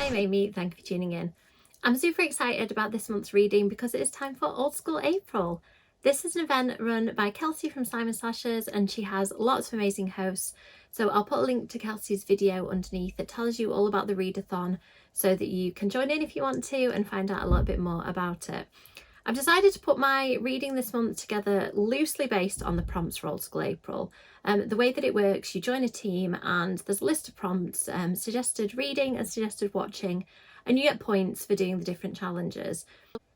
I'm Amy, thank you for tuning in. I'm super excited about this month's reading because it is time for Old School April. This is an event run by Kelsey from Simon Slashers and she has lots of amazing hosts. So I'll put a link to Kelsey's video underneath that tells you all about the readathon so that you can join in if you want to and find out a little bit more about it. I've decided to put my reading this month together loosely based on the prompts for Old School April. The way that it works, you join a team and there's a list of prompts, suggested reading and suggested watching, and you get points for doing the different challenges.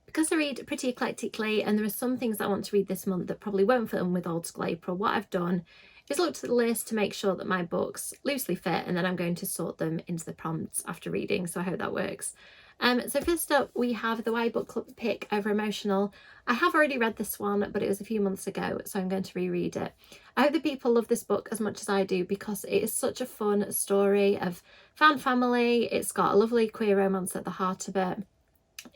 Because I read pretty eclectically and there are some things I want to read this month that probably won't fit in with Old School April, what I've done is looked at the list to make sure that my books loosely fit, and then I'm going to sort them into the prompts after reading, so I hope that works. So first up we have the Y Book Club pick over Emotional. I have already read this one, but it was a few months ago, so I'm going to reread it. I hope that people love this book as much as I do because it is such a fun story of found family. It's got a lovely queer romance at the heart of it.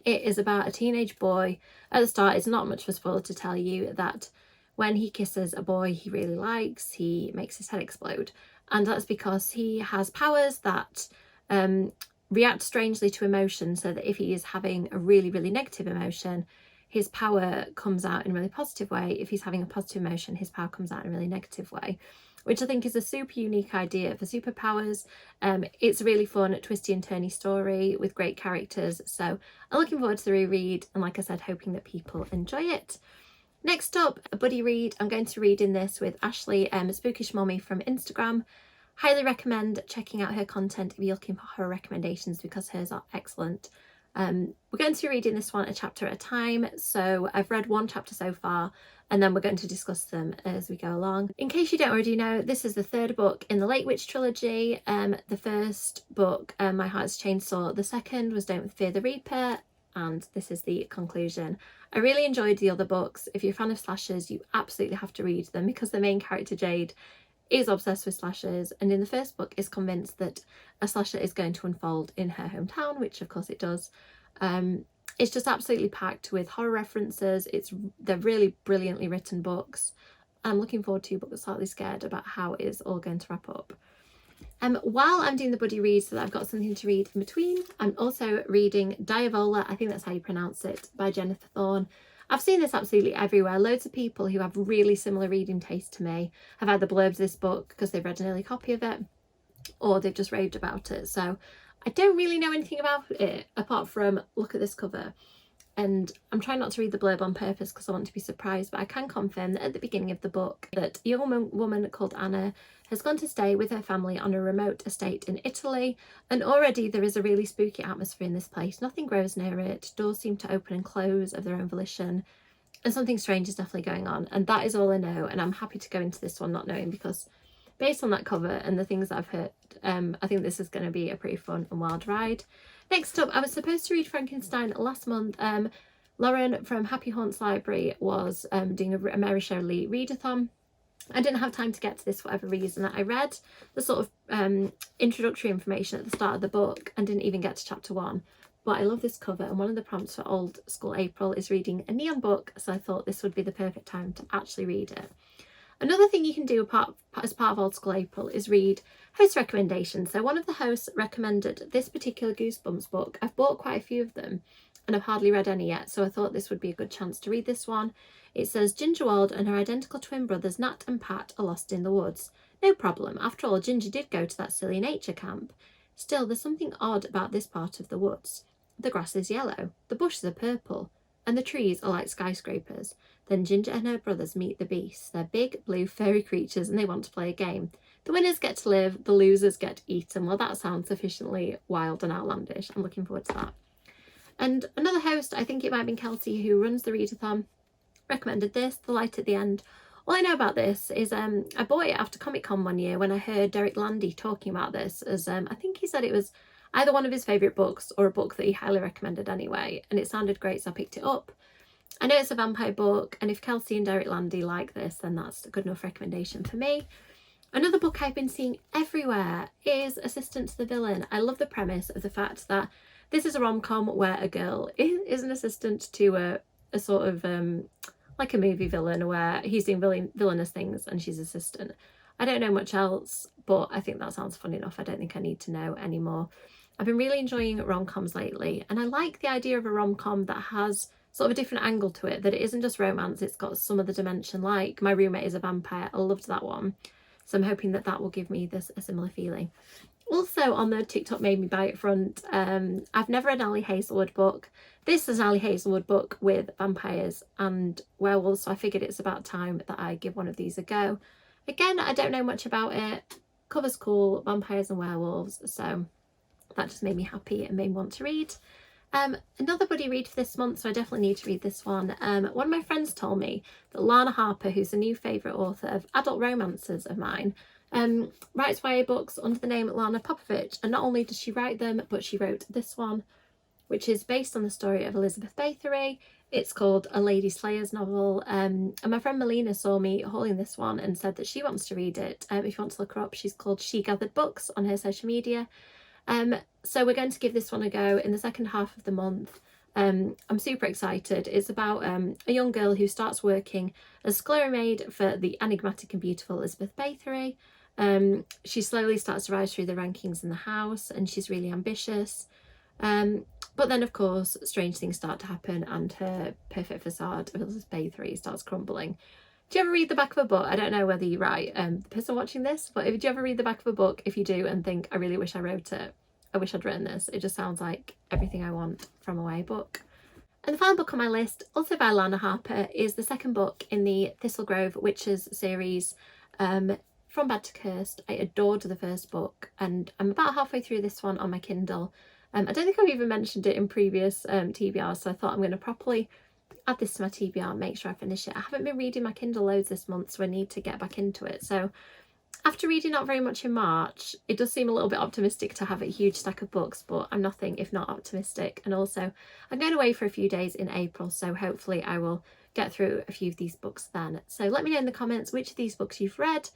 It is about a teenage boy. At the start, it's not much of a spoiler to tell you that when he kisses a boy he really likes, he makes his head explode. And that's because he has powers that react strangely to emotion, so that if he is having a really negative emotion, his power comes out in a really positive way. If he's having a positive emotion, his power comes out in a really negative way, which I think is a super unique idea for superpowers. It's a really fun, twisty and turny story with great characters, so I'm looking forward to the reread and, like I said, hoping that people enjoy it. Next up, a buddy read. I'm going to read in this with Ashley, Spookish Mommy from Instagram. Highly recommend checking out her content if you're looking for horror recommendations because hers are excellent. We're going to be reading this one a chapter at a time, so I've read one chapter so far and then we're going to discuss them as we go along. In case you don't already know, this is the third book in the Late Witch trilogy. The first book, My Heart's Chainsaw, the second was Don't Fear the Reaper, and this is the conclusion. I really enjoyed the other books. If you're a fan of slashers, you absolutely have to read them because the main character Jade is obsessed with slashers, and in the first book is convinced that a slasher is going to unfold in her hometown, which of course it does. It's just absolutely packed with horror references. They're really brilliantly written books. I'm looking forward to, but slightly scared about how it is all going to wrap up. While I'm doing the buddy read so that I've got something to read in between, I'm also reading Diavola, I think that's how you pronounce it, by Jennifer Thorne. I've seen this absolutely everywhere. Loads of people who have really similar reading taste to me have either blurbed this book because they've read an early copy of it or they've just raved about it. So I don't really know anything about it apart from look at this cover. And I'm trying not to read the blurb on purpose because I want to be surprised, but I can confirm that at the beginning of the book that a young woman called Anna has gone to stay with her family on a remote estate in Italy, and already there is a really spooky atmosphere in this place. Nothing grows near it, doors seem to open and close of their own volition, and something strange is definitely going on, and that is all I know. And I'm happy to go into this one not knowing, because based on that cover and the things that I've heard, I think this is going to be a pretty fun and wild ride. Next up, I was supposed to read Frankenstein last month. Lauren from Happy Haunts Library was doing a Mary Shelley readathon. I didn't have time to get to this for whatever reason. I read the sort of introductory information at the start of the book and didn't even get to chapter 1. But I love this cover, and one of the prompts for Old School April is reading a neon book, so I thought this would be the perfect time to actually read it. Another thing you can do as part of Old School April is read host recommendations. So one of the hosts recommended this particular Goosebumps book. I've bought quite a few of them and I've hardly read any yet, so I thought this would be a good chance to read this one. It says, Ginger Wald and her identical twin brothers Nat and Pat are lost in the woods. No problem, after all Ginger did go to that silly nature camp. Still, there's something odd about this part of the woods. The grass is yellow, the bushes are purple, and the trees are like skyscrapers. Then Ginger and her brothers meet the beasts. They're big, blue, furry creatures and they want to play a game. The winners get to live, the losers get eaten. Well, that sounds sufficiently wild and outlandish. I'm looking forward to that. And another host, I think it might have been Kelsey, who runs the readathon, recommended this, The Light at the End. All I know about this is I bought it after Comic-Con one year when I heard Derek Landy talking about this, as I think he said it was either one of his favourite books or a book that he highly recommended anyway, and it sounded great, so I picked it up. I know it's a vampire book, and if Kelsey and Derek Landy like this, then that's a good enough recommendation for me. Another book I've been seeing everywhere is Assistant to the Villain. I love the premise of the fact that this is a rom-com where a girl is an assistant to a sort of like a movie villain where he's doing villainous things and she's assistant. I don't know much else, but I think that sounds fun enough. I don't think I need to know any more. I've been really enjoying rom-coms lately, and I like the idea of a rom-com that has sort of a different angle to it, that it isn't just romance, it's got some other dimension, like My Roommate is a Vampire. I loved that one. So I'm hoping that that will give me a similar feeling. Also on the TikTok made me buy it front, I've never read an Ali Hazelwood book. This is an Ali Hazelwood book with vampires and werewolves, so I figured it's about time that I give one of these a go. Again, I don't know much about it. Cover's cool, vampires and werewolves, so that just made me happy and made me want to read. Another buddy read for this month, so I definitely need to read this one. One of my friends told me that Lana Harper, who's a new favourite author of adult romances of mine, writes YA books under the name Lana Popovich, and not only does she write them, but she wrote this one, which is based on the story of Elizabeth Bathory. It's called A Lady Slayer's Novel, and my friend Melina saw me hauling this one and said that she wants to read it. If you want to look her up, she's called She Gathered Books on her social media. So we're going to give this one a go in the second half of the month. I'm super excited. It's about a young girl who starts working as scullery maid for the enigmatic and beautiful Elizabeth Bathory. She slowly starts to rise through the rankings in the house, and she's really ambitious. But then, of course, strange things start to happen, and her perfect facade of Elizabeth Bathory starts crumbling. Do you ever read the back of a book? I don't know whether you write, the person watching this, but do you ever read the back of a book, if you do, and think, I really wish I wrote it? I wish I'd written this. It just sounds like everything I want from a YA book. And the final book on my list, also by Lana Harper, is the second book in the Thistlegrove Witches series, From Bad to Cursed. I adored the first book, and I'm about halfway through this one on my Kindle. I don't think I've even mentioned it in previous TBRs, so I thought I'm going to properly add this to my TBR, make sure I finish it. I haven't been reading my Kindle loads this month, so I need to get back into it. So after reading not very much in March, it does seem a little bit optimistic to have a huge stack of books, but I'm nothing if not optimistic. And also, I'm going away for a few days in April, so hopefully I will get through a few of these books then. So let me know in the comments which of these books you've read,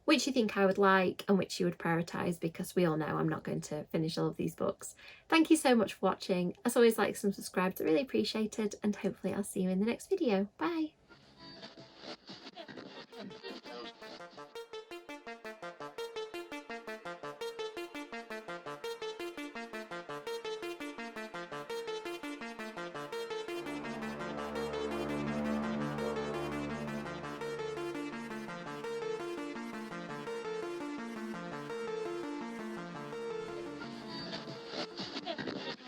which you think I would like, and which you would prioritise, because we all know I'm not going to finish all of these books. Thank you so much for watching. As always, likes and subscribes are really appreciated, and hopefully I'll see you in the next video. Bye!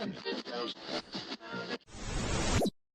Undead.